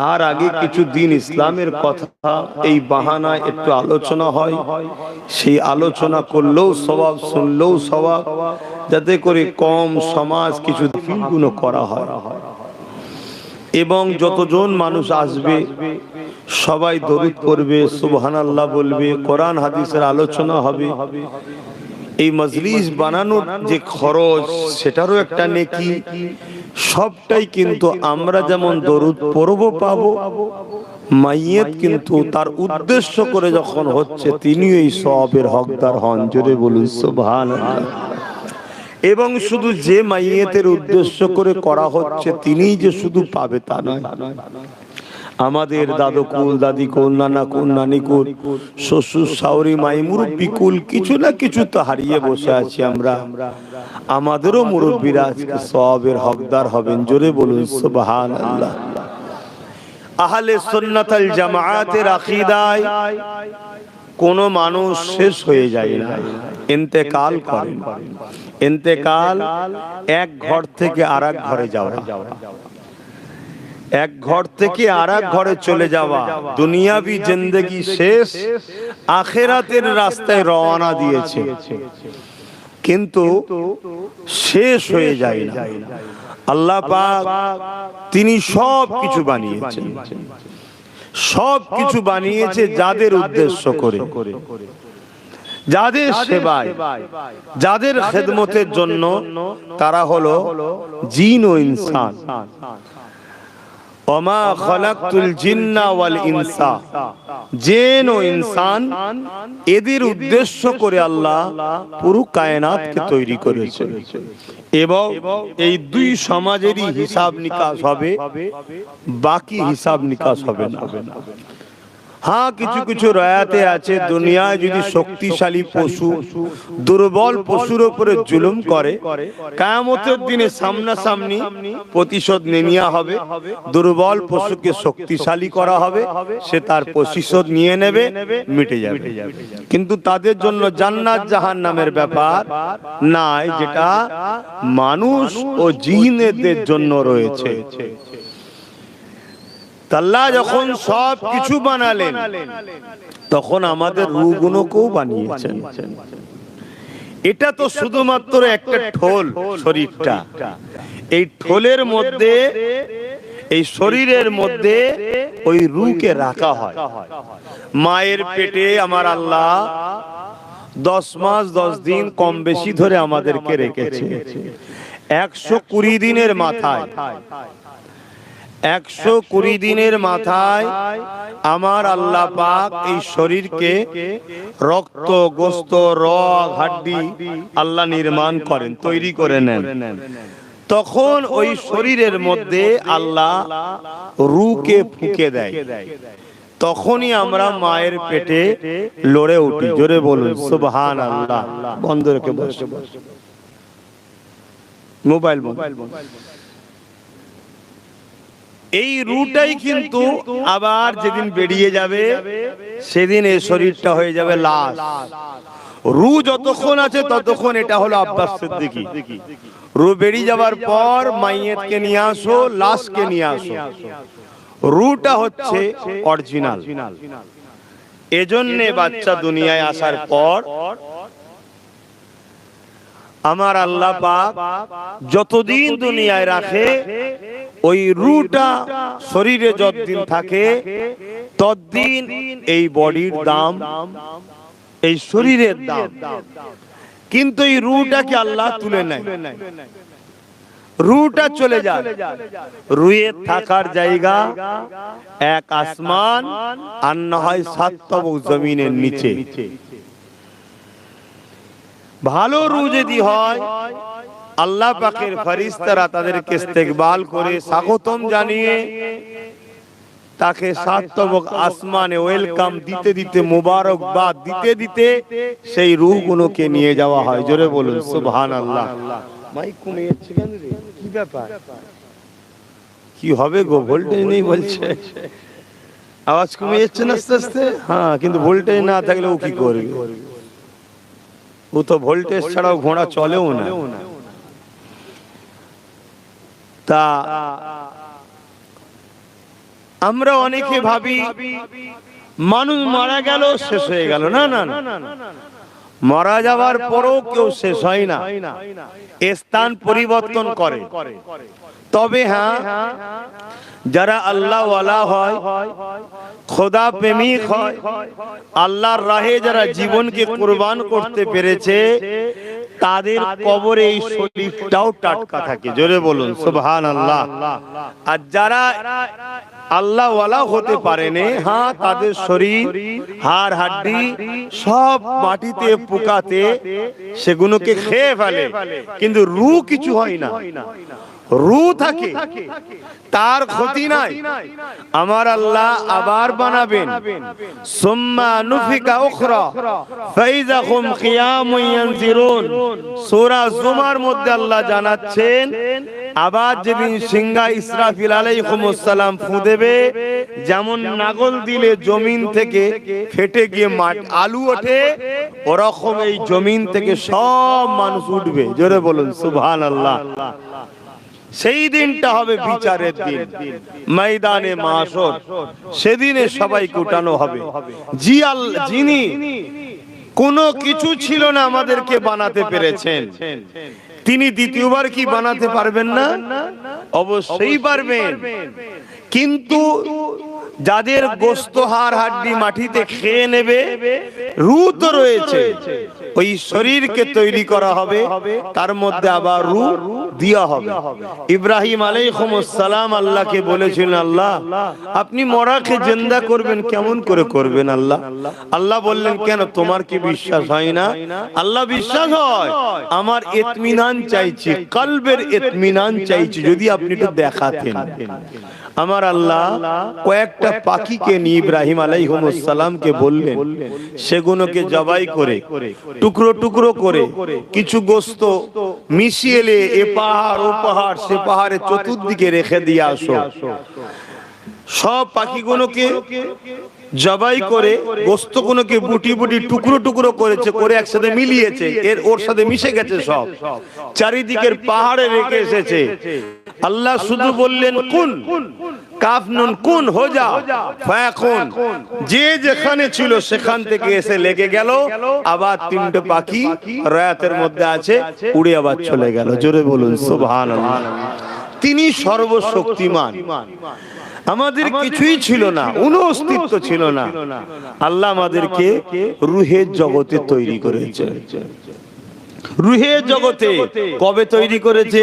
তার আগে কিছু দিন ইসলামের কথা এই বাহানায় একটু আলোচনা হয়, সেই আলোচনা করলেও সওয়াব, শুনলেও সওয়াব, যাতে করে কম সমাজ কিছু ফিলগুলো করা হয়। এবং যতজন মানুষ আসবে সবাই দরুদ করবে, সুবহানাল্লাহ বলবে, কোরআন হাদিসের আলোচনা হবে। এই মজলিস বানানোর যে খরচ, সেটারও একটা নেকি। সবটাই কিন্তু আমরা যেমন দরুদ পড়ব পাবো, মাইয়িত কিন্তু তার উদ্দেশ্য করে যখন হচ্ছে তিনিও এই সওয়াবের হকদার হন। জোরে বলুন সুবহানাল্লাহ। এবং শুধু যে মাইয়িতের উদ্দেশ্য করে করা হচ্ছে তিনিই যে শুধু পাবে তা নয়, আমাদের দাদুকুল, দাদিকুল, নানাকুল, নানিকুল, শ্বশুর শাশুড়ি, মাই মুরব্বী কুল, কিছু না কিছু তো হারিয়ে বসে আছি আমরা। আমাদেরও মুরব্বীরা আজকে সওয়াবের হকদার হবেন। জোরে বলুন সুবহানাল্লাহ। আহলে সুন্নাত আল জামাআতের আকীদায় কোন মানুষ শেষ হয়ে যায় না, ইন্তেকাল করে। ইন্তেকাল এক ঘর থেকে আরেক ঘরে যাওয়া, এক ঘর থেকে আরেক ঘরে চলে যাওয়া। দুনিয়াবি জিন্দেগি শেষ, আখিরাতের রাস্তায় রওনা দিয়েছে, কিন্তু শেষ হয়ে যায় না। আল্লাহ পাক তিনি সব কিছু বানিয়েছেন, সব কিছু বানিয়েছে যাদের উদ্দেশ্য করে, যাদের সেবায়, যাদের খেদমতের জন্য। তারা হলো জিন ও ইনসান। ওমা খালাকতুল জিন্না ওয়াল ইনসা, জিন ও ইনসান, এদের উদ্দেশ্য করে আল্লাহ পুরো কায়নাতকে তৈরি করেছেন। এবং এই দুই সমাজেরই হিসাব নিকাশ হবে, বাকি হিসাব নিকাশ হবে না। হ্যাঁ, কিছু কিছু রায়াতে আছে, দুনিয়ায় যদি শক্তিশালী পশু দুর্বল পশুর উপরে জুলুম করে, কিয়ামতের দিনে সামনাসামনি প্রতিশোধ নেওয়া হবে। দুর্বল পশুকে শক্তিশালী করা হবে, সে তার প্রতিশোধ নিয়ে নেবে, মিটে যাবে। কিন্তু তাদের জন্য জান্নাত জাহান্নামের ব্যাপার নাই, যেটা মানুষ ও জিনেদের জন্য রয়েছে। আল্লাহ যখন সব কিছু বানালেন, তখন আমাদের রূহগুলোকেও বানিয়েছেন। এটা তো শুধুমাত্র একটা ঠোল, শরীরটা। এই ঠোলের মধ্যে, এই শরীরের মধ্যে ওই রূহকে রাখা হয়। মায়ের পেটে আমার আল্লাহ 10 মাস 10 দিন কম বেশি ধরে আমাদেরকে রেখেছে। 120 দিনের মাথায়, 120 দিনের মাথায় আমার আল্লাহ পাক এই শরীরকে রক্ত, গোস্ত, রগ, হাড্ডি আল্লাহ নির্মাণ করেন, তৈরি করে নেন। তখন ওই শরীরের মধ্যে আল্লাহ রূহকে ফুঁকে দেয়। তখনই আমরা মায়ের পেটে লড়ে উঠি। জোরে বলুন সুবহানাল্লাহ। বন্ধ রেখে বসে, মোবাইল বন্ধ। এই রূহটাই কিন্তু আবার যেদিন বেরিয়ে যাবে, সেদিন এই শরীরটা হয়ে যাবে লাশ। রূহ যতক্ষণ আছে ততক্ষণ এটা হলো আব্বাস সিদ্দিকী। রূহ বেরিয়ে যাওয়ার পর মাইয়িতকে নিয়ে আসো, লাশকে নিয়ে আসো। রূহটা হচ্ছে অরিজিনাল। এজন্যে বাচ্চা দুনিয়ায় আসার পর আমার আল্লাহ পাক যতদিন দুনিয়ায় রাখে, ওই রূহটা শরীরে যতদিন থাকে ততদিন এই বডির দাম, এই শরীরের দাম। কিন্তু এই রূহটাকে আল্লাহ তুলে নেয়, রূহটা চলে যায়। রূহের থাকার জায়গা এক আসমান, আর না হয় 7 তবক জমিনের নিচে। ভালো রূহ যদি হয়, আল্লাহ পাকের ফেরেশতারা তাদেরকে ইস্তেকবাল করে স্বাগতম জানিয়ে তাকে 7 তবক আসমানে ওয়েলকাম দিতে দিতে, মোবারকবাদ দিতে দিতে সেই রূহগুলোকে নিয়ে যাওয়া হয়। জোরে বলুন সুবহানাল্লাহ। মাইক কমে যাচ্ছে কেন রে? কি ব্যাপার? কি হবে গো? ভোল্টেজ নেই বলছে, আওয়াজ কমে যাচ্ছে না আস্তে আস্তে। হ্যাঁ, কিন্তু ভোল্টেজ না থাকলে ও কি করবে? ও তো ভোল্টেজ ছাড়াও ঘোড়া চলেও না। তা আমরা অনেকে ভাবি মানুষ মারা গেল শেষ হয়ে গেল, না না না, মারা যাওয়ার পরও কেউ শেষ হয় না, স্থান পরিবর্তন করে। তবে হ্যাঁ, যারা আল্লাহ ওয়ালা হয়, খোদা প্রেমিক হয়, আল্লাহর রাহে যারা জীবনকে কুরবান করতে পেরেছে, তাদের কবরে এই শরীরটাও টাটকা থাকে। জোরে বলুন সুবহানাল্লাহ। আর যারা আল্লাহ ওয়ালা হতে পারেনি, হ্যাঁ, তাদের শরীর হাড় হাড্ডি সব মাটিতে পোকাতে সেগুলোকে খেয়ে ফেলে, কিন্তু রূহ কিছু হয় না, রূহ থাকে, তার ক্ষতি নাই। আমার আল্লাহ আবার বানাবেন, সুম্মা নুফিকা উখরা ফাইযা হুম কিয়ামুন ইয়ানজিরুন। সূরা জুমার মধ্যে আল্লাহ জানাচ্ছেন, আবার যেদিন সিংহা ইসরাফিল আলাইহিস সালাম ফু দেবে, যেমন নাগল দিলে জমিন থেকে ফেটে গিয়ে আলু ওঠে, ওরকম এই জমিন থেকে সব মানুষ উঠবে। জোরে বলুন সুবহানাল্লাহ। সেই দিনটা হবে বিচারের দিন, ময়দানে মাশর। সেদিনে সবাইকে উঠানো হবে। যিনি কোনো কিছু ছিল না আমাদেরকে বানাতে পেরেছেন, তিনি দ্বিতীয়বার কি বানাতে পারবেন না? অবশ্যই পারবেন। কিন্তু যাদের গোশত হাড় হাড্ডি মাটিতে খেয়ে নেবে, রূহ তো রয়েছে, ওই শরীরকে তৈরি করা হবে, তার মধ্যে আবার রূহ দেয়া হবে। ইব্রাহিম আলাইহিস সালাম আল্লাহকে বলেছিলেন, আল্লাহ আপনি মরাকে জিন্দা করবেন, কেমন করে করবেন আল্লাহ? আল্লাহ বললেন, কেন তোমার কি বিশ্বাস হয় না? আল্লাহ বিশ্বাস হয়, আমার ইতমিনান চাইছি, কলবের ইতমিনান চাইছি, যদি আপনি একটু দেখাতেন। আমার আল্লাহ কয়েকটা পাখিকে নিয়ে ইব্রাহিম আলাইহিস সালামকে বললেন, সেগুলোকে জবাই করে টুকরো টুকরো করে কিছু গোশত মিশিয়ে এলে এ পাহাড় ও পাহাড়, সে পাহাড়ের চতুর্দিকে রেখে দিয়ে আসো। সব পাখিগুলোকে জবাই করে গোশতগুলোকে বুটি বুটি টুকরো টুকরো করেছে, করে একসাথে মিলিয়েছে, ওর সাথে মিশে গেছে সব, চারিদিকের পাহাড়ে রেখে এসেছে। আল্লাহ শুধু বললেন কুন, কাফ নুন কুন হো যা ফায়াকুন। যে যেখানে ছিল সেখান থেকে এসে লেগে গেল। আবার তিনটে পাখি রায়াতের মধ্যে আছে, উড়ে আবার চলে গেল। জোরে বলুন সুবহানাল্লাহ। তিনি সর্বশক্তিমান। আমাদের কিছুই ছিল না, কোনো অস্তিত্ব ছিল না। আল্লাহ আমাদেরকে রূহের জগতে তৈরি করেছে। রূহের জগতে কবে তৈরি করেছে?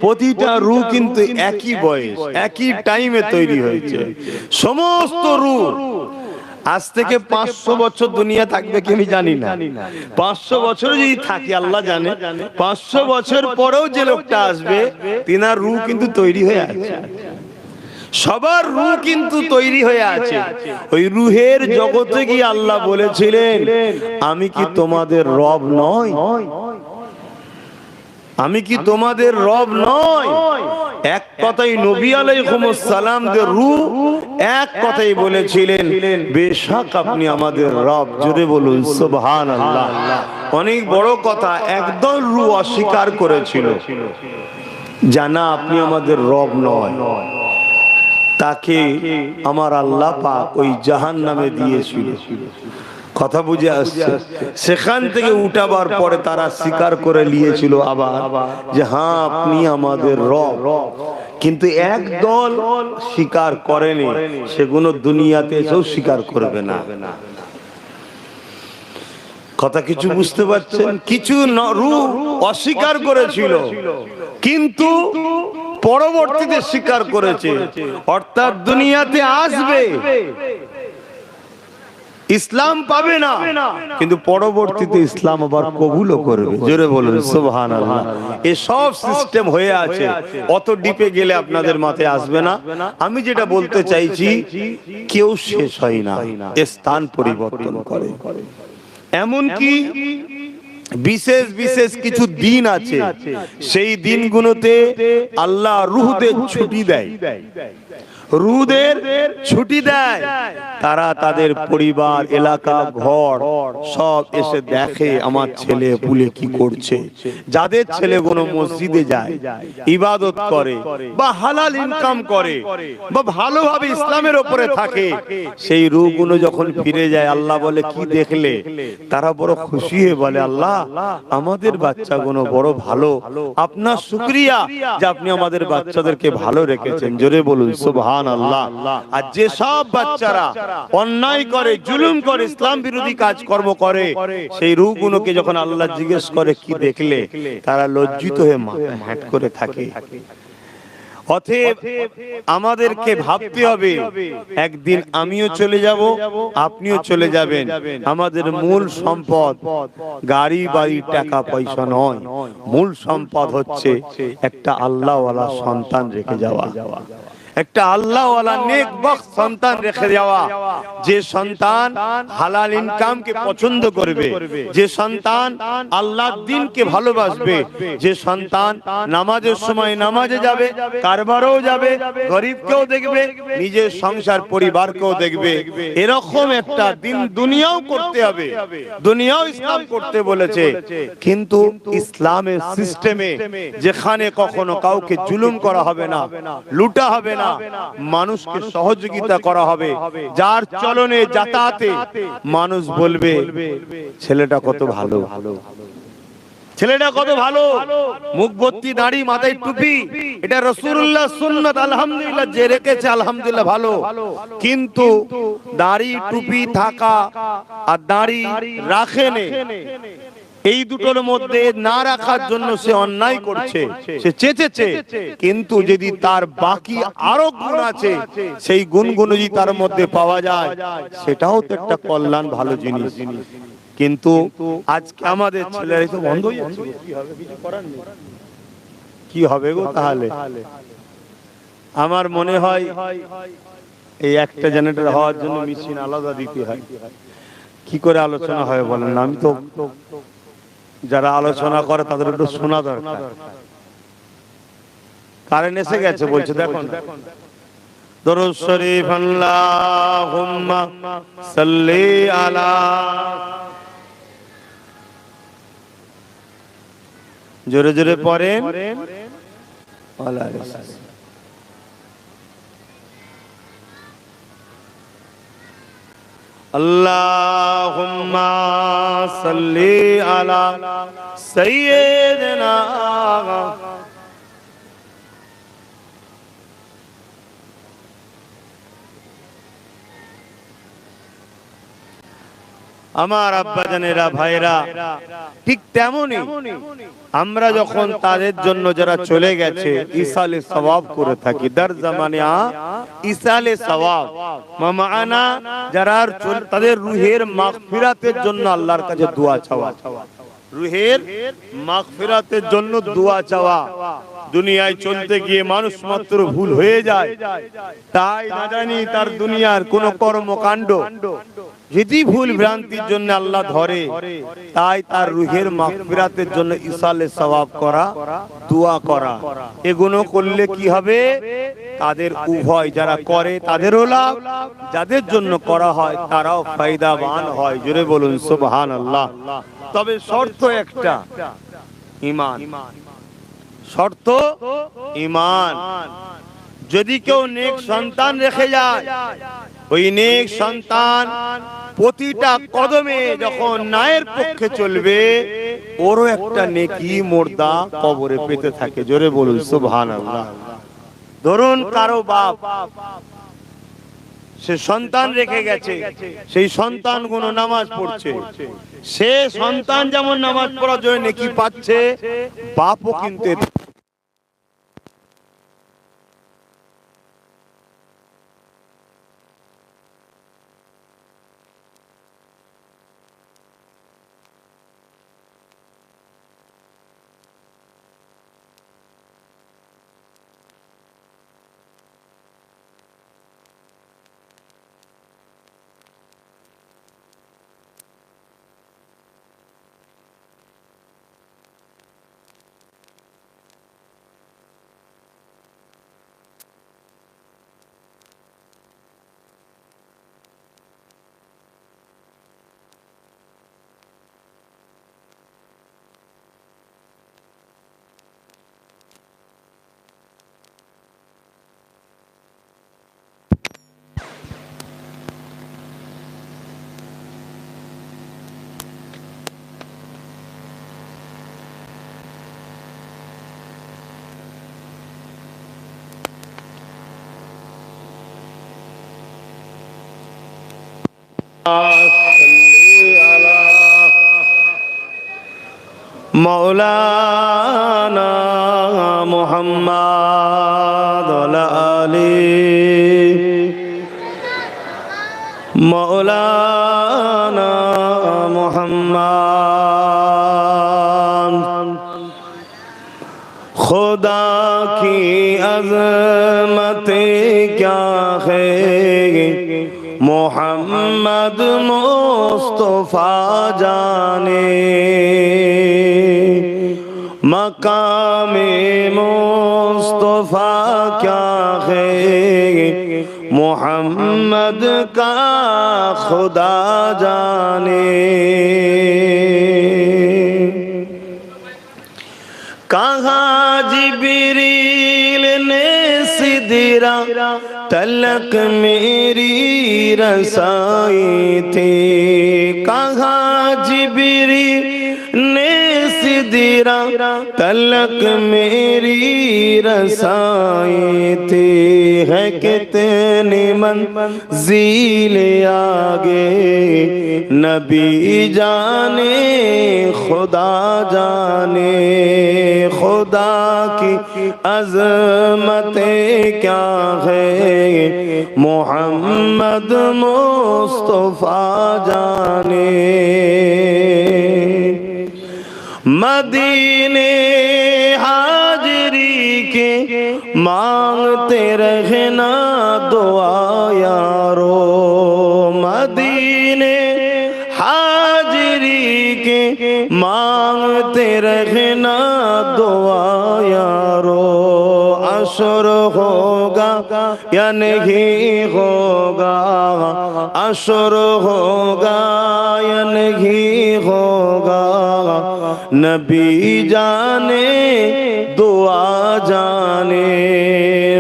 প্রতিটা রূহ কিন্তু একই বয়স, একই টাইমে তৈরি হয়েছে। সমস্ত রূহ আজ থেকে 500 বছর দুনিয়া থাকবে কি আমি জানি না। 500 বছর যদি থাকি আল্লাহ জানে, 500 বছর পরেও যে লোকটা আসবে, তিনার রূহ কিন্তু তৈরি হয়ে আছে। সবার রূহ কিন্তু তৈরি হয়ে আছে। ওই রূহের জগতে গিয়ে আল্লাহ বলেছিলেন, আমি কি তোমাদের রব নই? আমি কি তোমাদের রব নয়? এক কথাই নবী আলাইহিস সালামদের রূহ এক কথাই বলেছিলেন, বেশক আপনি আমাদের রব। জোরে বলুন সুবহানাল্লাহ। অনেক বড় কথা। একদল রূহ অস্বীকার করেছিল, জানা আপনি আমাদের রব নয়। তাকে আমার আল্লাহ পাক ওই জাহান্নামে দিয়েছিল। কথা বুঝে আসছে? সেখান থেকে উঠাবার পরে তারা স্বীকার করে নিয়েছিল আবার যে হ্যাঁ আপনি আমাদের রব। কিন্তু একদল স্বীকার করেনি, সেগুলো দুনিয়াতে এসেও স্বীকার করবে না। কথা কিছু বুঝতে পারছেন? কিছু রূহ অস্বীকার করেছিল, কিন্তু পরবর্তীতে স্বীকার করেছে। অর্থাৎ দুনিয়াতে আসবে, ইসলাম পাবে না, কিন্তু পরবর্তীতে ইসলাম আবার কবুলও করবে। জোরে বলুন সুবহানাল্লাহ। এই সব সিস্টেম হয়ে আছে, অত ডিপে গেলে আপনাদের মাথায় আসবে না। আমি যেটা বলতে চাইছি, কেউ শেষ হয় না, স্থান পরিবর্তন করে। এমনকি বিশেষ বিশেষ কিছু দিন আছে, সেই দিনগুলোতে আল্লাহ রূহদের ছুটি দেয়। রুদের ছুটি দেয়, তারা তাদের পরিবার এলাকা ঘর সব এসে দেখে আমার ছেলে পুলে কি করছে। যাদের ছেলেগুলো মসজিদে যায়, ইবাদত করে বা হালাল ইনকাম করে বা ভালোভাবে ইসলামের উপরে থাকে, সেই রূহগুলো যখন ফিরে যায় আল্লাহ বলে কি দেখলে? তারা বড় খুশি হয়ে বলে আল্লাহ আমাদের বাচ্চাগুলো বড় ভালো, আপনার শুকরিয়া যে আপনি আমাদের বাচ্চাদেরকে ভালো রেখেছেন। জোরে বলুন সুবহানাল্লাহ। আর যে সব বাচ্চারা অন্যায় করে, জুলুম করে, ইসলাম বিরোধী কাজকর্ম করে, সেই রূহগুলোকে যখন আল্লাহ জিজ্ঞেস করে কি দেখলে, তারা লজ্জিত হয়ে মাথা হেঁট করে থাকে। অতএব আমাদেরকে ভাবতে হবে একদিন আমিও চলে যাব, আপনিও চলে যাবেন। আমাদের মূল সম্পদ গাড়ি বাড়ি টাকা পয়সা নয়, মূল সম্পদ হচ্ছে একটা আল্লাহওয়ালা সন্তান রেখে যাওয়া, একটা আল্লাহওয়ালা নেক বক্ত সন্তান রেখে যাওয়া, যে সন্তান হালাল ইনকামকে পছন্দ করবে, যে সন্তান আল্লাহর দ্বীনকে ভালোবাসবে, যে সন্তান নামাজের সময় নামাজে যাবে, কারবারেও যাবে, গরিবকেও দেখবে, নিজের সংসার পরিবারকেও দেখবে। এরকম একটা দিন দুনিয়াও করতে হবে, দুনিয়াও ইসলাম করতে বলেছে, কিন্তু ইসলামের সিস্টেমে যেখানে কখনো কাউকে জুলুম করা হবে না, লুটা হবে না, মানুষকে সহযোগিতা করা হবে, যার চলনে যাতায়াতে মানুষ বলবে ছেলেটা কত ভালো, ছেলেটা কত ভালো, মুখ ভর্তি দাড়ি, মাথায় টুপি, এটা রাসূলুল্লাহ সুন্নাত, আলহামদুলিল্লাহ যে রেখেছে আলহামদুলিল্লাহ ভালো। কিন্তু দাড়ি টুপি থাকা আর দাড়ি রাখেনে, এই দুটোর মধ্যে না রাখার জন্য সে অন্যায় করছে, সে চেঁচেছে, কিন্তু যদি তার বাকি আরো গুণ আছে, সেই গুণগুলো যদি তার মধ্যে পাওয়া যায়, সেটাও তো একটা কল্যাণ, ভালো জিনিস। কিন্তু আজকে আমাদের ছেলেরা তো বন্ধ হয়ে যাচ্ছে, কি হবে কিছু করার নেই, কি হবে গো তাহলে? আমার মনে হয় এই একটা জেনারেটর হওয়ার জন্য মেশিন আলাদা দিতে হয়। কি করে আলোচনা হয় বলেন? আমি তো যারা আলোচনা করে তাদের একটু শোনা দরকার। কারেন্ট এসে গেছে বলছে, দেখুন দরুদ শরীফ আল্লাহুম্মা সাল্লি আলা, জোরে জোরে পড়েন আল্লাহুম্মা সাল্লি আলা সাইয়্যিদিনা। আমার আব্বাজানেরা, ভাইরা, ঠিক তেমনি আমরা যখন তাদের জন্য যারা চলে গেছে ইসালে সওয়াব করে থাকি, দার জামানে ইসালে সওয়াব মামানা, যারা তাদের রুহের মাগফিরাতের জন্য আল্লাহর কাছে দোয়া চাওয়া, রুহের মাগফিরাতের জন্য দোয়া চাওয়া। দুনিয়ায় চলতে গিয়ে মানুষ মাত্র ভুল হয়ে যায়, তাই না জানি তার দুনিয়ার কোন কর্মকাণ্ড যদি ভুল ভ্রান্তির জন্য আল্লাহ ধরে, তাই তার রুহের মাগফিরাতের জন্য ইসালে সওয়াব করা, দোয়া করা। এগুলো করলে কি হবে? তাদের উভয়, যারা করে তাদেরও লাভ, যাদের জন্য করা হয় তারাও ফায়দাবান হয়। জোরে বলুন সুবহানাল্লাহ। তবে শর্ত একটা, ঈমান। শর্ত ঈমান। যদি কেউ নেক সন্তান রেখে যায়, ওই নেক সন্তান প্রতিটা কদমে যখন ন্যায়ের পক্ষে চলবে, ওরও একটা নেকি মুর্দা কবরে পেতে থাকে। জোরে বলুন সুবহানাল্লাহ। ধরুন কারো বাপ সে সন্তান রেখে গেছে, সেই সন্তান কোন নামাজ পড়ছে, সে সন্তান যেমন নামাজ পড়ার জন্য নেকি পাচ্ছে, বাপও কিন্তু मौलाना मुहम्मद वाला आली मौलाना मुहम्मद। खुदा की अज़मत क्या है मोहम्मद मुस्तफा जाने, मकामे मुस्तफा क्या है मोहम्मद का खुदा जाने। कहाँ जिब्रील ने सिदरा तलक मेरी रसाई थी, कहाँ जिब्रील ने सिदरा तलक मेरी रसाई थी। है कितनी मंज़िल आगे नबी जाने खुदा जाने, खुदा की अज़मत क्या है मोहम्मद मुस्तफा जाने। मदीने हाजरी के मांगते रहना दुआ यारो, मदीने हाजरी के मांगते रहना दुआ यारो। अशर होगा या नहीं होगा, अशर होगा या नहीं होगा नबी जाने दुआ जाने।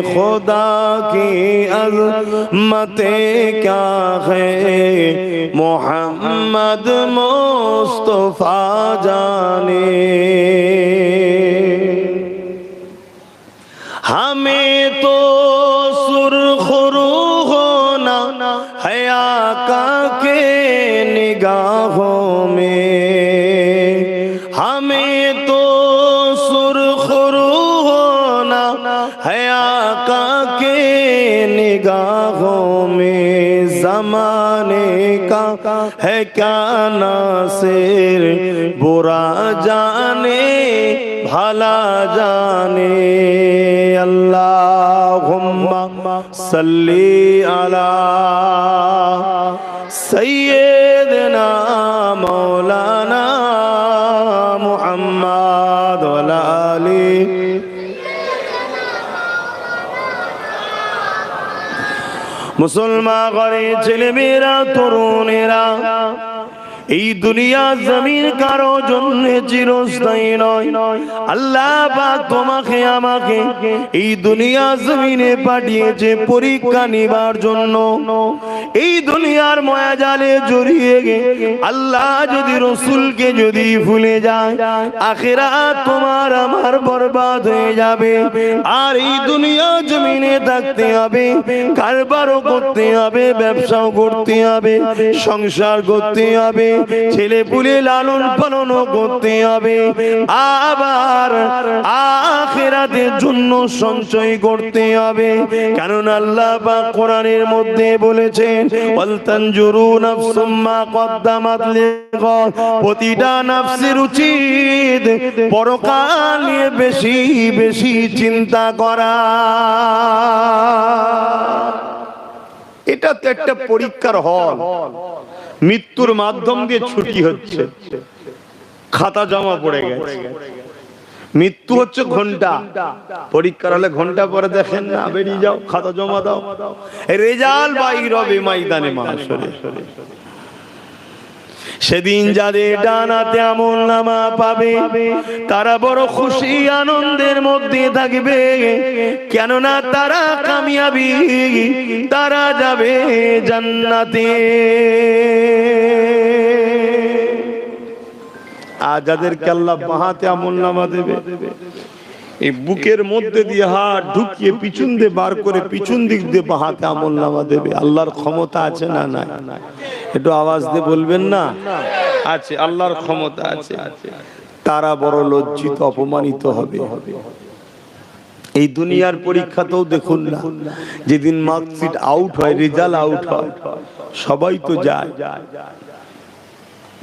खुदा की अज़मत क्या है मोहम्मद मुस्तफा जाने। हमें तो सुरखरू होना है आका के निगाहों में, हमें तो सुरखरू होना है आका के निगाहों में। ज़माने का है क्या नासिर बुरा जाने भला जाने। अल्लाहुम्मा सल्ली अला सय्यदना मौलाना मुहम्मद वाला आली। मुसलमान घरे ছেলে মেয়েরা তরুণেরা, এই দুনিয়া জমিন কারো জন্য চিরস্থায়ী নয়। আল্লাহ পাক তোমাকে আমাকে এই দুনিয়া জমিনে পাঠিয়েছে পরীক্ষা নিবার জন্য। এই দুনিয়ার মায়াজালে জড়িয়ে আল্লাহ যদি রসুলকে যদি ভুলে যায় আখিরাত তোমার আমার বরবাদ হয়ে যাবে। আর এই দুনিয়া জমিনে থাকতে হবে, কারবারও করতে হবে, ব্যবসাও করতে হবে, সংসার করতে হবে, ছেলে পুলে লালন পালন করতে হবে, আবার আখিরাতের জন্য সঞ্চয় করতে হবে। কারণ আল্লাহ পাক কোরআনের মধ্যে বলেছেন ওয়াল তানজুরু নাফসুম মা কদ্দামাত লিগাদ, প্রতিটা নফসের উচিত পরকাল নিয়ে বেশি বেশি চিন্তা করা। এটা তো একটা পরীক্ষার হল, মৃত্যুর মাধ্যম দিয়ে ছুটি হচ্ছে, খাতা জমা পড়ে গেছে। মৃত্যু হচ্ছে ঘন্টা, পরীক্ষার হলে ঘন্টা পরে দেখেন না, বেরিয়ে যাও খাতা জমা দাও, রেজাল্ট বাইর হবে ময়দানে মাহশরে। সেদিন যাদের ডানাতে আমলনামা পাবে তারা বড় খুশি আনন্দের মধ্যে থাকবে, কেননা তারা কামিয়াবি, তারা যাবে জান্নাতে। আর যাদেরকে আল্লাহ বাহাতে আমলনামা দেবে, এই বুকের মধ্যে দিয়ে হাত ঢুকিয়ে পিছন দিয়ে বার করে পিছন দিক দিয়ে বাহাতে আমলনামা দেবে। আল্লাহর ক্ষমতা আছে না নাই? একটু আওয়াজ দিয়ে বলবেন না? আছে, আল্লাহর ক্ষমতা আছে। তারা বড় লজ্জিত অপমানিত হবে। এই দুনিয়ার পরীক্ষাতেও দেখুন না, যেদিন মার্কশিট আউট হয়, রেজাল্ট আউট হয়, সবাই তো যায়।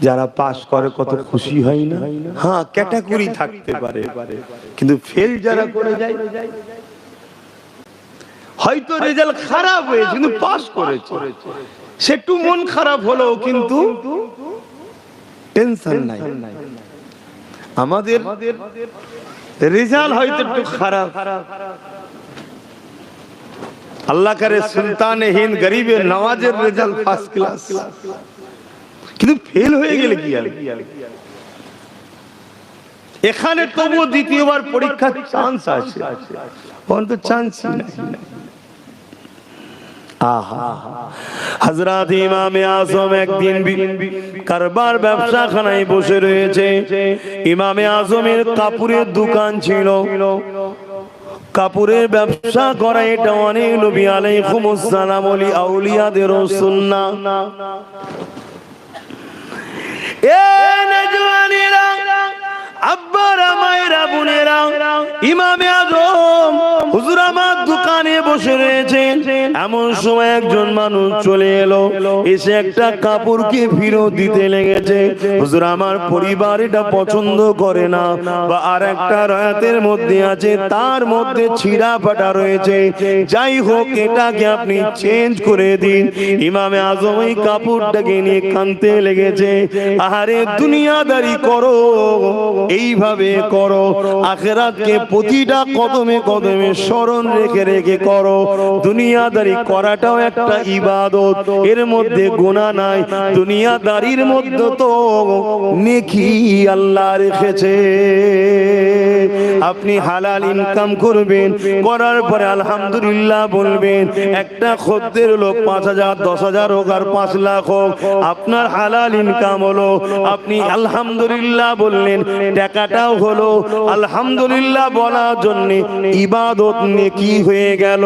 যারা পাস করে কত খুশি হয় না? হ্যাঁ, ক্যাটাগরি থাকতে পারে, কিন্তু ফেল যারা করে যায়, হয়তো রেজাল্ট খারাপ হয়েছে কিন্তু পাস করেছে, সে একটু মন খারাপ হলো কিন্তু টেনশন নাই। আমাদের রেজাল্ট হয়তো একটু খারাপ, আল্লাহ করে সুলতানে হিন্দ গরিবে নওয়াজের রেজাল্ট ফার্স্ট ক্লাস, কিন্তু ফেল হয়ে গেলে কি আর? এখানে তবু দ্বিতীয়বার পরীক্ষার চান্স আছে, অন্তত চান্সই নাই। হযরত ইমামে আযম একদিন কারবার ব্যবসাখানায় বসে রয়েছে। ইমামে আযমের কাপড়ের দোকান ছিল, কাপড়ের ব্যবসা করা এটা অনেক নবী আলাইহিমুস সালাম ওলি আউলিয়াদের সুন্নাহ। এ নজওয়ানেরা, আব্বারা, মায়েরা, বোনেরা, ইমামে আযম হুজুর আমার দোকানে বসে রয়েছেন। এমন সময় একজন মানুষ চলে এলো, এসে একটা কাপড়কে ফেরত দিতে লেগেছে। হুজুর আমার পরিবার এটা পছন্দ করে না, বা আর একটা রায়াতের মধ্যে আছে তার মধ্যে ছিঁড়া ফাটা রয়েছে, যাই হোক এটাকে আপনি চেঞ্জ করে দিন। ইমামে আযম এই কাপড়টাকে নিয়ে কাঁদতে লেগেছে। আরে দুনিয়াদারি করো, এইভাবে করো, আখিরাতকে প্রতিটা কদমে কদমে স্মরণ রেখে রেখে করো। দুনিয়াদারি করাটাও একটা ইবাদত, এর মধ্যে গুনাহ নাই। দুনিয়াদারির মধ্যে তো নেকি আল্লাহ রেখেছে। আপনি হালাল ইনকাম করবেন, করার পরে আলহামদুলিল্লাহ বলবেন। একটা খদ্দের হলো 5,000, 10,000 হোক আর 5 লাখ হোক, আপনার হালাল ইনকাম হলো, আপনি আলহামদুলিল্লাহ বললেন, টাকাটাও হলো। আলহামদুলিল্লাহ বলার জন্য ইবাদত নেকি হয়ে গেল।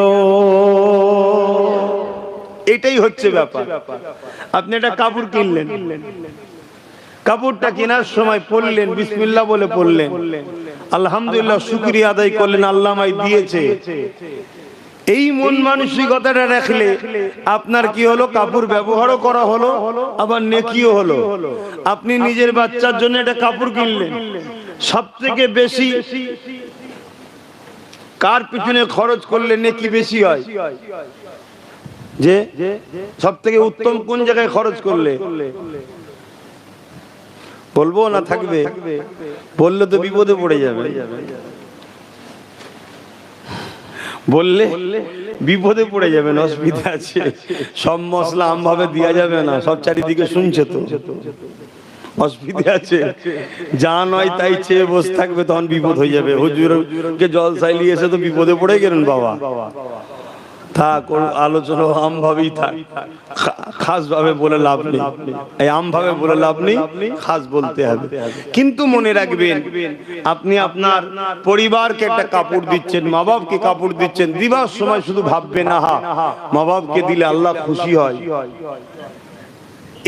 এটাই হচ্ছে ব্যাপার। আপনি একটা কাপড় কিনলেন, কাপড়টা কেনার সময় পড়লেন, বিসমিল্লাহ বলে পড়লেন, আলহামদুলিল্লাহ শুকরিয়া আদায় করলেন, আল্লাহ আমায় দিয়েছে। এই মন মানসিকতাটা রাখলে আপনার কি হলো? কাপড় ব্যবহারও করা হলো, আবার নেকিও হলো। আপনি নিজের বাচ্চার জন্য একটা কাপড় কিনলেন, সবথেকে বেশি কার পিছনে খরচ করলে নেকি বেশি হয়? যে সবথেকে উত্তম কোন জায়গায় খরচ করলে? বলবো না থাকবে? বললে তো বিপদে পড়ে যাবে, বললে বিপদে পড়ে যাবেন, অসুবিধা আছে। সব মশলা আমভাবে দেওয়া যাবে না, সব চারিদিকে শুনছে তো, অসুবিধা আছে। যা নয় তাই চেয়ে বসে থাকবে, তখন বিপদ হয়ে যাবে। হুজুরকে জলসায় নিয়ে এসে তো বিপদে পড়ে গেলেন বাবা। থাক, আলোচনা আমভাবেই থাক, খাস ভাবে বলে লাভ নেই। এই আমভাবে বলে লাভ নেই, খাস বলতে হবে। কিন্তু মনে রাখবেন, আপনি আপনার পরিবারকে একটা কাপড় দিচ্ছেন, মা বাপকে কাপড় দিচ্ছেন, দিবার সময় শুধু ভাববেন, আহা মা বাপকে দিলে আল্লাহ খুশি হয়,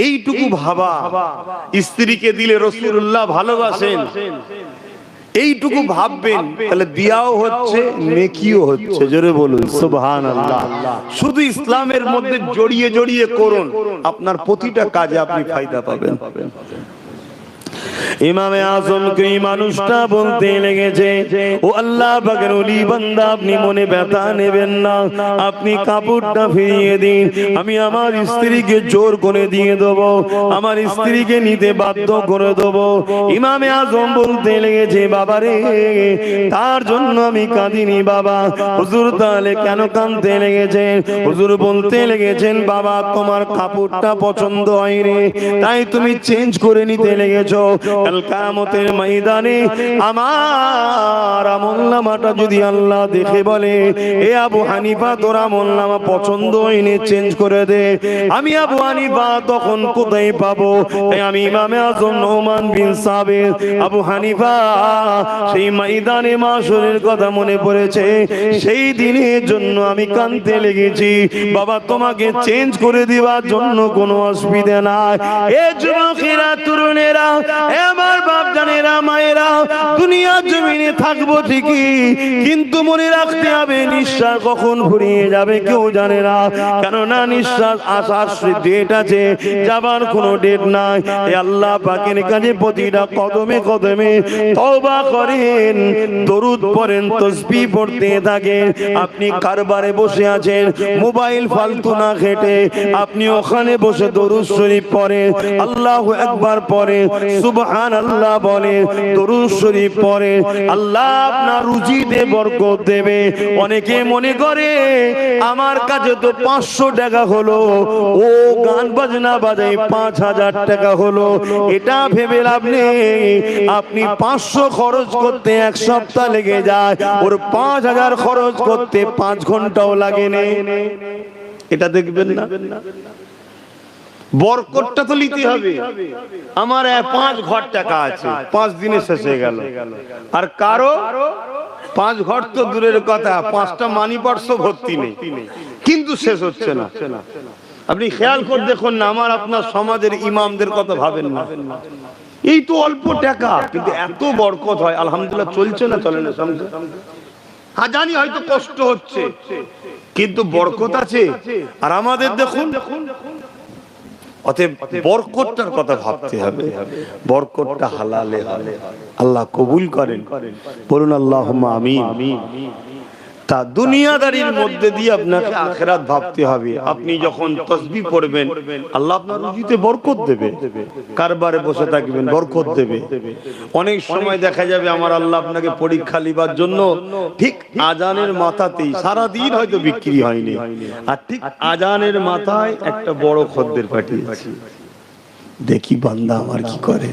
এইটুকু ভাবা। স্ত্রীকে দিলে রাসূলুল্লাহ ভালোবাসেন, এইটুকু ভাববেন, তাহলে দিয়াও হচ্ছে, নেকিও হচ্ছে। জোরে বলুন সুবহানাল্লাহ। শুধু ইসলামের মধ্যে জড়িয়ে জড়িয়ে করুন, আপনার প্রতিটা কাজে আপনি ফায়দা পাবেন। ইমামে আযম কে মানুষটা বলতে লেগেছে, ও আল্লাহ পাকের ওলি বান্দা, আপনি মনে ব্যথা নেবেন না, আপনি কাপড়টা ফিরিয়ে দিন, আমি আমার স্ত্রীকে জোর করে দিয়ে দেব, আমার স্ত্রীকে নিতে বাধ্য করে দেব। ইমামে আযম বলতে লেগেছে, বাবা রে, তার জন্য আমি কাঁদিনি বাবা। হুজুর তাহলে কেন কাঁদতে লেগেছেন? হুজুর বলতে লেগেছেন, বাবা তোমার কাপড়টা পছন্দ হয়নি, তাই তুমি চেঞ্জ করে নিতে লেগেছো। কাল কিয়ামতের ময়দানে আমার আমল আমলনামাটা যদি আল্লাহ দেখে বলে এ আবু হানিফা তোর আমলনামা পছন্দ হয়নি, চেঞ্জ করে দে, আমি আবু হানিফা তখন কোথায় পাবো? আমি ইমামে আযম নোমান বিন সাবিত আবু হানিফা সেই ময়দানে মাশরের কথা মনে পড়েছে, সেই দিনের জন্য আমি কাঁদতে লেগেছি। বাবা তোমাকে চেঞ্জ করে দেওয়ার জন্য কোনো অসুবিধা নাই। এ যুবকেরা, তরুণেরা, আমার বাপজানেরা, মায়েরা, দুনিয়ার জমিনে থাকবো ঠিকই, কিন্তু মনে রাখতে হবে নিঃশ্বাস কখন ফুরিয়ে যাবে কেউ জানে না। কেননা নিঃশ্বাস আসার ডেট আছে, যাবার কোনো ডেট নাই। আল্লাহ পাকের কাছে প্রতিটা কদমে কদমে তওবা করেন, দরুদ পড়েন, তাসবিহ পড়তে থাকেন। আপনি কারবারে বসে আছেন, মোবাইল ফালতু না ঘেটে আপনি ওখানে বসে দরুদ শরীফ পড়েন, আল্লাহু আকবার পড়েন, সুবহানাল্লাহ বলেন, দরুদ শরীফ পড়েন, আল্লাহ আপনার রুজিতে বরকত দেবে। অনেকে মনে করে আমার কাছে তো 500 টাকা হলো, ও গান বাজনা বাজায় 5000 টাকা হলো, এটা ভেবে লাভ নেই। আপনি 500 খরচ করতে 1 সপ্তাহ লেগে যায়, ওর 5000 খরচ করতে 5 ঘন্টাও লাগে না। এটা দেখবেন না, বরকতটা তো নিতে হবে। আমার 5 ঘর টাকা আছে, 5 দিনে শেষ হয়ে গেল, আর কারো 5 ঘর তো দূরের কথা, 5টা মানি পার্স ভর্তি নেই, কিন্তু শেষ হচ্ছে না। আপনি খেয়াল করে দেখুন না, আমার আপনার সমাজের ইমামদের কথা ভাবেন না। এই তো অল্প টাকা, কিন্তু এত বরকত হয়। আলহামদুলিল্লাহ চলছে না, চলে না সমাজে? জানি হয়তো কষ্ট হচ্ছে, কিন্তু বরকত আছে। আর আমাদের দেখুন, অতএব বরকতটার কথা ভাবতে হবে, বরকতটা হালালে হবে, আল্লাহ কবুল করেন, বলুন আল্লাহুম্মা আমিন। তা দুনিয়াদারির মধ্যে দিয়ে আপনাকে আখিরাত ভাবতে হবে। আপনি যখন তাসবিহ পড়বেন, আল্লাহ আপনার রুজিতে বরকত দেবে, কারবারে বসে থাকবেন, বরকত দেবে। অনেক সময় দেখা যাবে আমার আল্লাহ আপনাকে পরীক্ষা লিবার জন্য ঠিক আজানের মাথাতেই, সারা দিন হয়তো বিক্রি হয়নি, আর ঠিক আজানের মাথায় একটা বড় খদ্দের পাঠিয়েছে, দেখি বান্দা আমার কি করে,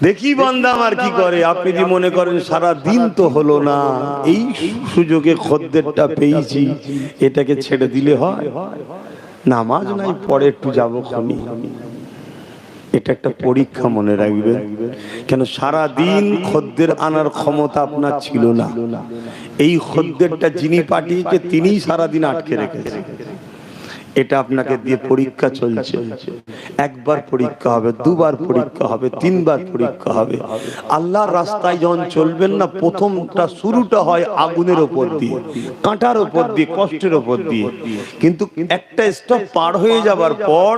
দেখি বান্দা আমার কি করে। আপনি যদি মনে করেন সারা দিন তো হলো না, এই সুযোগে খদ্দেরটা পেয়েছি, এটাকে ছেড়ে দিলে হয়? নামাজ নাই, পরে একটু যাবো খনি, এটা একটা পরীক্ষা, মনে রাখবেন। কেন সারা দিন খদ্দের আনার ক্ষমতা আপনার ছিল না, এই খদ্দেরটা যিনি পাঠিয়েছে তিনিই সারা দিন আটকে রেখেছে। এটা আপনাকে দিয়ে পরীক্ষা চলছে। একবার পরীক্ষা হবে, দুবার পরীক্ষা হবে, 3 বার পরীক্ষা হবে। আল্লাহর রাস্তায় যখন চলবেন না, প্রথমটা শুরুটা হয় আগুনের উপর দিয়ে, কাঁটার উপর দিয়ে, কষ্টের উপর দিয়ে, কিন্তু একটা স্টপ পার হয়ে যাবার পর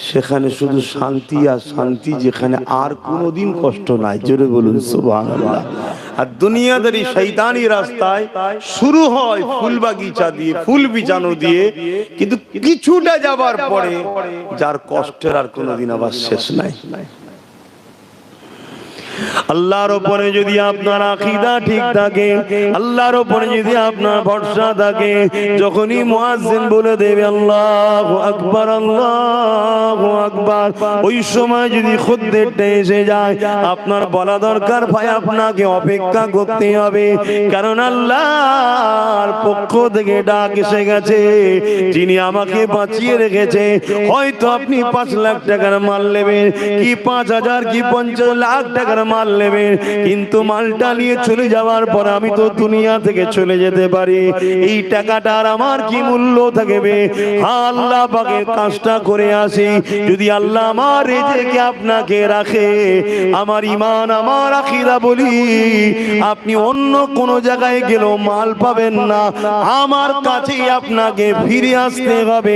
সেখানে শুধু শান্তি আর শান্তি, যেখানে আর কোনোদিন কষ্ট নাই। জোরে বলুন সুবহানাল্লাহ। আর দুনিয়াদারি শয়তানি রাস্তায় শুরু হয় ফুল বাগিচা দিয়ে, ফুল বিছানো দিয়ে, কিন্তু কিছুটা যাবার পরে যার কষ্টের আর কোনোদিন আবার শেষ নাই। আল্লাহর উপরে যদি আপনার আকীদা ঠিক থাকে, আল্লাহর উপরে যদি আপনার ভরসা থাকে, যখনই মুয়াজ্জিন বলে দেবে আল্লাহু আকবার, আল্লাহু আকবার, ওই সময় যদি খদ্দেরটা এসে যায়, আপনার বলা দরকার ভাই আপনাকে অপেক্ষা করতে হবে, কারণ আল্লাহর পক্ষ থেকে ডাক এসে গেছে, যিনি আমাকে বাঁচিয়ে রেখেছে। হয়তো আপনি 5 লাখ টাকার মাল নেবেন, কি 5000 কি 50 লাখ টাকার মাল নেবেন, কিন্তু মালটা নিয়ে চলে যাওয়ার পর আমি তো দুনিয়া থেকে চলে যেতে পারি, এই টাকাটার আমার কি মূল্য থাকবে? আল্লাহ পাকের কাজটা করে আসি, যদি আল্লাহ আমার রিজিকে আপনাকে রাখে, আমার ঈমান, আমার আকীদা বলি, আপনি অন্য কোন জায়গায় গেলেও মাল পাবেন না, আমার কাছেই আপনাকে ফিরে আসতে হবে।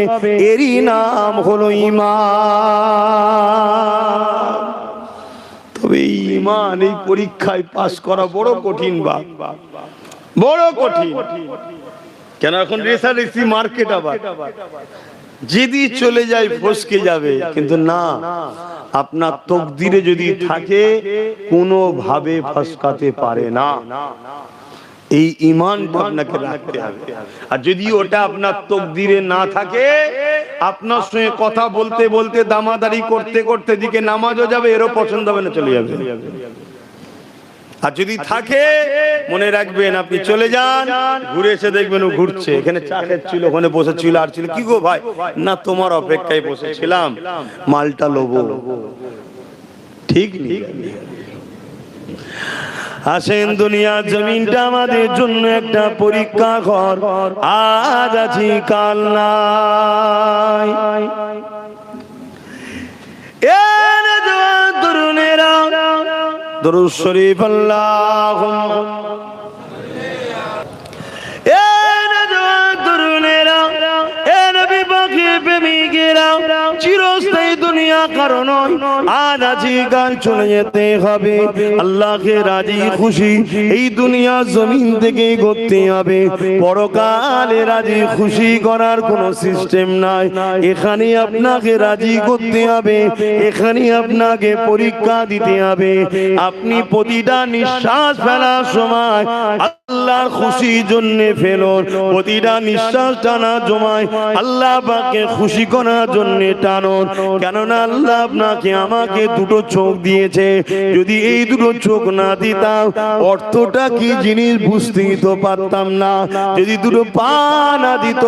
এরই নাম হলো ঈমান। তবে এই ঈমান, এই পরীক্ষায় পাস করা বড় কঠিন, বড় কঠিন। কেন এখন রেসারেসি মার্কেট, আবার যদি চলে যায় ফসকে যাবে, কিন্তু না, আপনার তকদিরে যদি থাকে কোনো ভাবে ফসকাতে পারে না। এই ঈমানটা আপনাকে রাখতে হবে। আর যদি ওটা আপনার তকদিরে না থাকে, আপনার সঙ্গে কথা বলতে বলতে, দামাদারি করতে করতে দিকে নামাজও যাবে, এরও পছন্দ হবে না, চলে যাবে। আর যদি থাকে মনে রাখবেন আপনি চলে যান, ঘুরে এসে দেখবেন ও ঘুরছে, এখানে চা খাচ্ছিল, ওখানে বসেছিল, আর ছিল কি গো ভাই, না তোমার অপেক্ষায় বসেছিলাম, মালটা লোবো। ঠিক নেই। আসেন, দুনিয়া জমিনটা আমাদের জন্য একটা পরীক্ষা ঘর, আজ আছি কাল নাই। তরুণেরা দরুদ শরীফ আল্লাহুম্মা চিরস্থায়ী দুনিয়া কারণ আজ আছি কাল চলে যেতে হবে। আল্লাহকে রাজি খুশি এই দুনিয়া জমিন থেকে করতে হবে, পরকালে রাজি খুশি করার কোনো সিস্টেম নাই। এখানে আপনাকে রাজি করতে হবে, এখানে আপনাকে পরীক্ষা দিতে হবে। আপনি প্রতিটা নিঃশ্বাস ফেলার সময় আল্লাহর খুশির জন্য ফেলুন, প্রতিটা নিঃশ্বাস টানার সময় আল্লাহ পাককে খুশি করার জন্য টানুন। কেননা আল্লাহ আপনাকে আমাকে দুটো চোখ দিয়েছে, যদি এই দুটো চোখ না দিতাম অর্থটা কি জিনিস বুঝতেই তো পারতাম না। যদি দুটো পা না দিত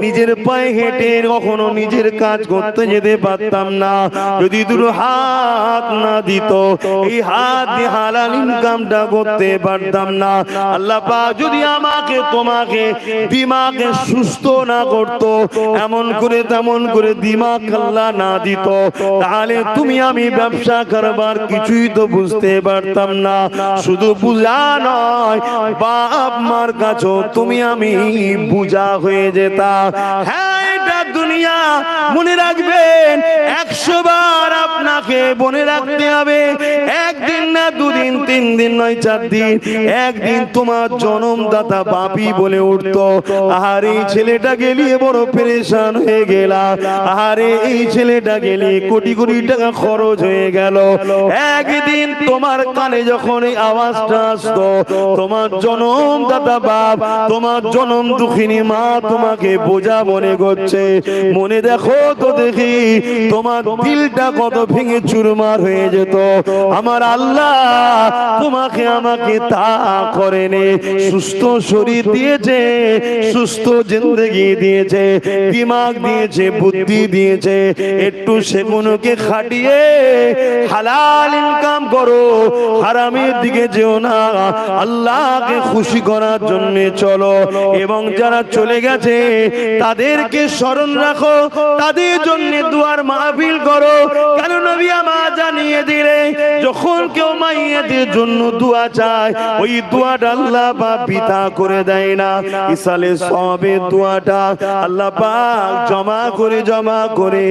নিজের পায়ে হেঁটে কখনো নিজের কাজ করতে যেতে পারতাম না। যদি দুটো হাত না দিত এই হাত দিয়ে হালাল ইনকামটা করতে পারতাম না। আল্লাহ পাক যদি আমাকে তোমাকে দিমাগে সুস্থ না করতো, এমন করে তেমন করে দিমাগ আল্লাহ না দিত, তাহলে তুমি আমি ব্যবসা কারবার কিছুই তো বুঝতে পারতাম না। শুধু বুঝা নয়, বাপ মার কাছেও তুমি আমি বুঝা হয়ে যেতাম। হ্যাঁ, এটা দুনিয়া, মনে রাখবেন 100 বার আপনাকে মনে রাখতে হবে। একদিন না দুদিন, 3 দিন নয় 4 দিন, একদিন তোমার জন্মদাতা বাপি বলে উঠতো, আরে এই ছেলেটা গেলিয়ে বড় পেরেশান হয়ে গেলাম, আরে এই ছেলেটা গেলে কোটি কোটি টাকা খরচ হয়ে গেল। একদিন তোমার কানে যখন এই আওয়াজটা আসতো, তোমার জন্মদাতা বাপ, তোমার জন্ম দুঃখিনী মা তোমাকে বোঝা মনে করছে, মনে দেখো তো দেখি তোমার দিলটা কত ভেঙে চুরমার হয়ে যেত। আমার আল্লাহ তোমাকে আমাকে তা করেনি, সুস্থ শরীর দিয়েছে, সুস্থ জিন্দেগি দিয়েছে, দিমাগ দিয়েছে, বুদ্ধি দিয়েছে। একটু সেগুলোকে খাটিয়ে হালাল ইনকাম করো, হারামের দিকে যেও না, আল্লাহকে খুশি করার জন্য চলো। এবং যারা চলে গেছে তাদেরকে স্মরণ রাখো, তাদের জন্য দুয়ার মাহফিল করো। কেন নবী আমার জানিয়ে দিলে যখন কেউ মাইয়াদের জন্য দোয়া চায়, ওই দোয়াটা আল্লাহ পাক পিতা করে দেয় না। ইসালে সবের দোয়াটা আল্লাহ পাক জমা করে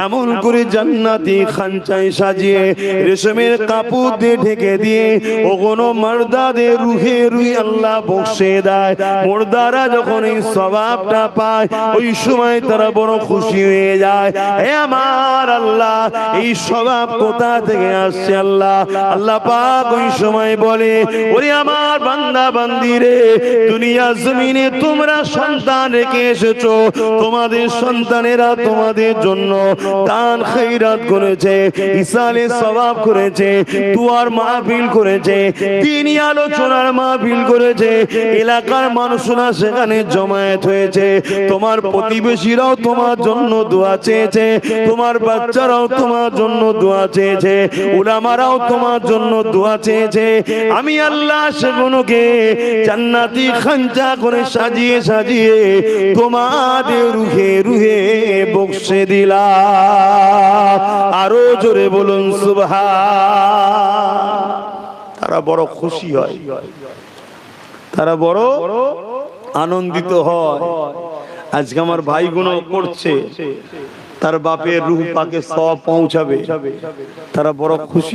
এমন করে জান্নাতি খানচায় সাজিয়ে রেশমের কাপড় দিয়ে ঢেকে দিয়ে ওগুলো মারদাদের রুহে রুই আল্লাহ বক্সে দেয়। মুর্দারা যখন এই সওয়াবটা পায় ওই সময় তারা বড় খুশি হয়ে যায়। হে আমার আল্লাহ, এই সওয়াব কোথা থেকে আসছে আল্লাহ? আল্লাহ পাক ওই সময় বলে, ওরে আমার বান্দা বান্দিরে, দুনিয়া জমিনে তোমরা সন্তান রেখে এসেছো, তোমাদের সন্তানেরা তোমাদের জন্য দান খৈরাত করেছে, ইসালে সওয়াব করেছে, দুয়ার মাহফিল করেছে, দ্বীনি আলোচনার মাহফিল করেছে, এলাকার মানুষরা সেখানে জমায়েত হয়েছে। তোমার প্রতিবেশীরাও তোমার জন্য দোয়া চেয়েছে, তোমার বাচ্চারাও তোমার জন্য দোয়া চেয়েছে, উলামারাও তোমার জন্য দোয়া চেয়েছে। আমি আল্লাহ সেগুলোকে জান্নাতি খানচা করে সাজিয়ে সাজিয়ে তোমাদের রুহে রুহে বক্সে দিলাম। আরো জোরে বলুন সুবহান। তারা বড় খুশি হয়, তারা বড় আনন্দিত হয়। আজকে আমার ভাইগুলো করছে, তার বাপের রূহ পাকে সওয়াব পৌঁছাবে, তারা বড় খুশি।